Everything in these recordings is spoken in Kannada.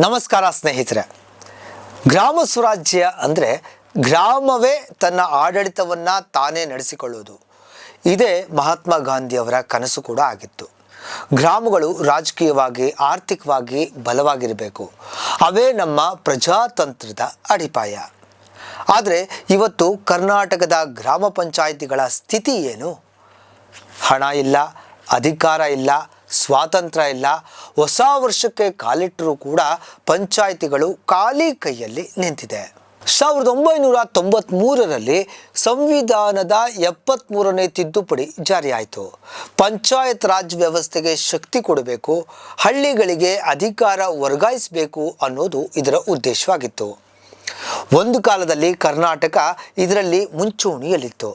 ನಮಸ್ಕಾರ ಸ್ನೇಹಿತರೆ. ಗ್ರಾಮ ಸ್ವರಾಜ್ಯ ಅಂದರೆ ಗ್ರಾಮವೇ ತನ್ನ ಆಡಳಿತವನ್ನು ತಾನೇ ನಡೆಸಿಕೊಳ್ಳುವುದು. ಇದೇ ಮಹಾತ್ಮ ಗಾಂಧಿಯವರ ಕನಸು ಕೂಡ ಆಗಿತ್ತು. ಗ್ರಾಮಗಳು ರಾಜಕೀಯವಾಗಿ ಆರ್ಥಿಕವಾಗಿ ಬಲವಾಗಿರಬೇಕು. ಅವೇ ನಮ್ಮ ಪ್ರಜಾತಂತ್ರದ ಅಡಿಪಾಯ. ಆದರೆ ಇವತ್ತು ಕರ್ನಾಟಕದ ಗ್ರಾಮ ಪಂಚಾಯಿತಿಗಳ ಸ್ಥಿತಿ ಏನು? ಹಣ ಇಲ್ಲ, ಅಧಿಕಾರ ಇಲ್ಲ, ಸ್ವಾತಂತ್ರ್ಯ ಇಲ್ಲ. ಹೊಸ ವರ್ಷಕ್ಕೆ ಕಾಲಿಟ್ಟರೂ ಕೂಡ ಪಂಚಾಯಿತಿಗಳು ಖಾಲಿ ಕೈಯಲ್ಲಿ ನಿಂತಿದೆ. 1993ರಲ್ಲಿ ಸಂವಿಧಾನದ 73ನೇ ತಿದ್ದುಪಡಿ ಜಾರಿಯಾಯಿತು. ಪಂಚಾಯತ್ ರಾಜ್ ವ್ಯವಸ್ಥೆಗೆ ಶಕ್ತಿ ಕೊಡಬೇಕು, ಹಳ್ಳಿಗಳಿಗೆ ಅಧಿಕಾರ ವರ್ಗಾಯಿಸಬೇಕು ಅನ್ನೋದು ಇದರ ಉದ್ದೇಶವಾಗಿತ್ತು. ಒಂದು ಕಾಲದಲ್ಲಿ ಕರ್ನಾಟಕ ಇದರಲ್ಲಿ ಮುಂಚೂಣಿಯಲ್ಲಿತ್ತು.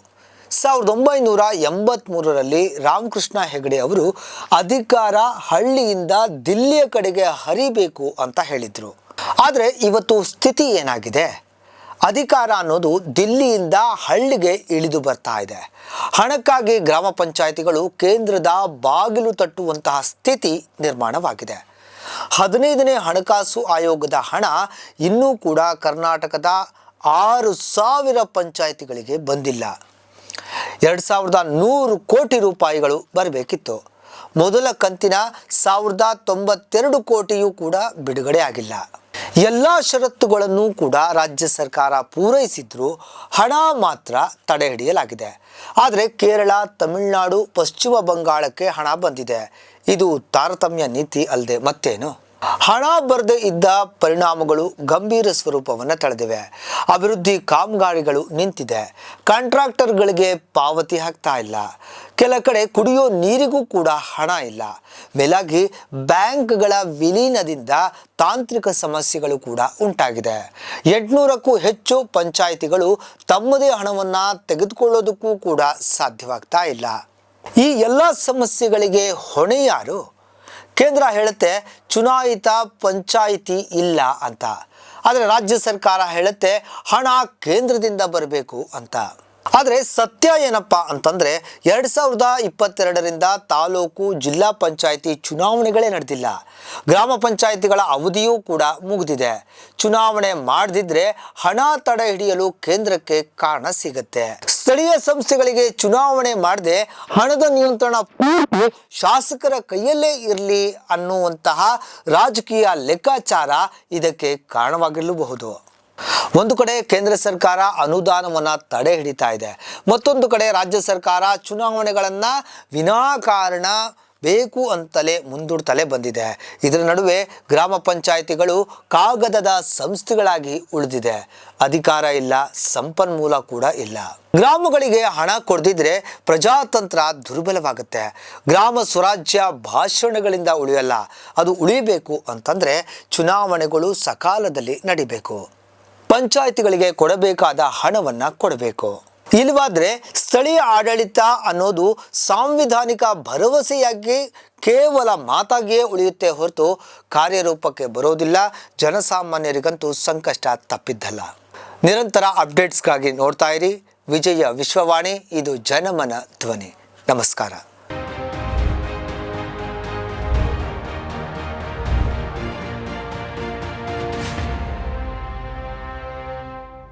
1983ರಲ್ಲಿ ರಾಮಕೃಷ್ಣ ಹೆಗಡೆ ಅವರು ಅಧಿಕಾರ ಹಳ್ಳಿಯಿಂದ ದಿಲ್ಲಿಯ ಕಡೆಗೆ ಹರಿಬೇಕು ಅಂತ ಹೇಳಿದರು. ಆದರೆ ಇವತ್ತು ಸ್ಥಿತಿ ಏನಾಗಿದೆ? ಅಧಿಕಾರ ಅನ್ನೋದು ದಿಲ್ಲಿಯಿಂದ ಹಳ್ಳಿಗೆ ಇಳಿದು ಬರ್ತಾ ಇದೆ. ಹಣಕ್ಕಾಗಿ ಗ್ರಾಮ ಪಂಚಾಯಿತಿಗಳು ಕೇಂದ್ರದ ಬಾಗಿಲು ತಟ್ಟುವಂತಹ ಸ್ಥಿತಿ ನಿರ್ಮಾಣವಾಗಿದೆ. 15ನೇ ಹಣಕಾಸು ಆಯೋಗದ ಹಣ ಇನ್ನೂ ಕೂಡ ಕರ್ನಾಟಕದ 6,000 ಪಂಚಾಯಿತಿಗಳಿಗೆ ಬಂದಿಲ್ಲ. 2,100 ಕೋಟಿ ರೂಪಾಯಿಗಳು ಬರಬೇಕಿತ್ತು. ಮೊದಲ ಕಂತಿನ 1,092 ಕೋಟಿಯೂ ಕೂಡ ಬಿಡುಗಡೆ ಆಗಿಲ್ಲ. ಎಲ್ಲ ಷರತ್ತುಗಳನ್ನು ಕೂಡ ರಾಜ್ಯ ಸರ್ಕಾರ ಪೂರೈಸಿದ್ರೂ ಹಣ ಮಾತ್ರ ತಡೆ ಹಿಡಿಯಲಾಗಿದೆ. ಆದರೆ ಕೇರಳ, ತಮಿಳುನಾಡು, ಪಶ್ಚಿಮ ಬಂಗಾಳಕ್ಕೆ ಹಣ ಬಂದಿದೆ. ಇದು ತಾರತಮ್ಯ ನೀತಿ ಅಲ್ಲದೆ ಮತ್ತೇನು? ಹಣ ಬರದೇ ಇದ್ದ ಪರಿಣಾಮಗಳು ಗಂಭೀರ ಸ್ವರೂಪವನ್ನು ತಳೆದಿವೆ. ಅಭಿವೃದ್ಧಿ ಕಾಮಗಾರಿಗಳು ನಿಂತಿದೆ. ಕಾಂಟ್ರಾಕ್ಟರ್ಗಳಿಗೆ ಪಾವತಿ ಆಗ್ತಾ ಇಲ್ಲ. ಕೆಲ ಕಡೆ ಕುಡಿಯೋ ನೀರಿಗೂ ಕೂಡ ಹಣ ಇಲ್ಲ. ಮೇಲಾಗಿ ಬ್ಯಾಂಕ್ಗಳ ವಿಲೀನದಿಂದ ತಾಂತ್ರಿಕ ಸಮಸ್ಯೆಗಳು ಕೂಡ ಉಂಟಾಗಿದೆ. 800ಕ್ಕೂ ಹೆಚ್ಚು ಪಂಚಾಯಿತಿಗಳು ತಮ್ಮದೇ ಹಣವನ್ನು ತೆಗೆದುಕೊಳ್ಳೋದಕ್ಕೂ ಕೂಡ ಸಾಧ್ಯವಾಗ್ತಾ ಇಲ್ಲ. ಈ ಎಲ್ಲ ಸಮಸ್ಯೆಗಳಿಗೆ ಹೊಣೆ ಯಾರು? ಕೇಂದ್ರ ಹೇಳುತ್ತೆ ಚುನಾಯಿತ ಪಂಚಾಯಿತಿ ಇಲ್ಲ ಅಂತ. ಆದರೆ ರಾಜ್ಯ ಸರ್ಕಾರ ಹೇಳುತ್ತೆ ಹಣ ಕೇಂದ್ರದಿಂದ ಬರಬೇಕು ಅಂತ. ಆದರೆ ಸತ್ಯ ಏನಪ್ಪ ಅಂತಂದರೆ 2022ರಿಂದ ತಾಲೂಕು ಜಿಲ್ಲಾ ಪಂಚಾಯಿತಿ ಚುನಾವಣೆಗಳೇ ನಡೆದಿಲ್ಲ. ಗ್ರಾಮ ಪಂಚಾಯಿತಿಗಳ ಅವಧಿಯೂ ಕೂಡ ಮುಗಿದಿದೆ. ಚುನಾವಣೆ ಮಾಡದಿದ್ರೆ ಹಣ ತಡೆ ಹಿಡಿಯಲು ಕೇಂದ್ರಕ್ಕೆ ಕಾರಣ ಸಿಗುತ್ತೆ. ಸ್ಥಳೀಯ ಸಂಸ್ಥೆಗಳಿಗೆ ಚುನಾವಣೆ ಮಾಡದೆ ಹಣದ ನಿಯಂತ್ರಣ ಪೂರ್ತಿ ಶಾಸಕರ ಕೈಯಲ್ಲೇ ಇರಲಿ ಅನ್ನುವಂತಹ ರಾಜಕೀಯ ಲೆಕ್ಕಾಚಾರ ಇದಕ್ಕೆ ಕಾರಣವಾಗಿರಲೂಬಹುದು. ಒಂದು ಕಡೆ ಕೇಂದ್ರ ಸರ್ಕಾರ ಅನುದಾನವನ್ನು ತಡೆ ಹಿಡಿತಾ ಇದೆ. ಮತ್ತೊಂದು ಕಡೆ ರಾಜ್ಯ ಸರ್ಕಾರ ಚುನಾವಣೆಗಳನ್ನು ವಿನಾಕಾರಣ ಬೇಕು ಅಂತಲೇ ಮುಂದೂಡ್ತಲೇ ಬಂದಿದೆ. ಇದರ ನಡುವೆ ಗ್ರಾಮ ಪಂಚಾಯಿತಿಗಳು ಕಾಗದದ ಸಂಸ್ಥೆಗಳಾಗಿ ಉಳಿದಿದೆ. ಅಧಿಕಾರ ಇಲ್ಲ, ಸಂಪನ್ಮೂಲ ಕೂಡ ಇಲ್ಲ. ಗ್ರಾಮಗಳಿಗೆ ಹಣ ಕೊಡದಿದ್ರೆ ಪ್ರಜಾತಂತ್ರ ದುರ್ಬಲವಾಗುತ್ತೆ. ಗ್ರಾಮ ಸ್ವರಾಜ್ಯ ಭಾಷಣಗಳಿಂದ ಉಳಿಯಲ್ಲ. ಅದು ಉಳಿಬೇಕು ಅಂತಂದರೆ ಚುನಾವಣೆಗಳು ಸಕಾಲದಲ್ಲಿ ನಡಿಬೇಕು. ಪಂಚಾಯಿತಿಗಳಿಗೆ ಕೊಡಬೇಕಾದ ಹಣವನ್ನು ಕೊಡಬೇಕು. ಇಲ್ಲವಾದರೆ ಸ್ಥಳೀಯ ಆಡಳಿತ ಅನ್ನೋದು ಸಾಂವಿಧಾನಿಕ ಭರವಸೆಯಾಗಿ ಕೇವಲ ಮಾತಾಗಿಯೇ ಉಳಿಯುತ್ತೆ ಹೊರತು ಕಾರ್ಯರೂಪಕ್ಕೆ ಬರೋದಿಲ್ಲ. ಜನಸಾಮಾನ್ಯರಿಗಂತೂ ಸಂಕಷ್ಟ ತಪ್ಪಿದ್ದಲ್ಲ. ನಿರಂತರ ಅಪ್ಡೇಟ್ಸ್ಗಾಗಿ ನೋಡ್ತಾ ಇರಿ ವಿಜಯ ವಿಶ್ವವಾಣಿ. ಇದು ಜನಮನ ಧ್ವನಿ. ನಮಸ್ಕಾರ.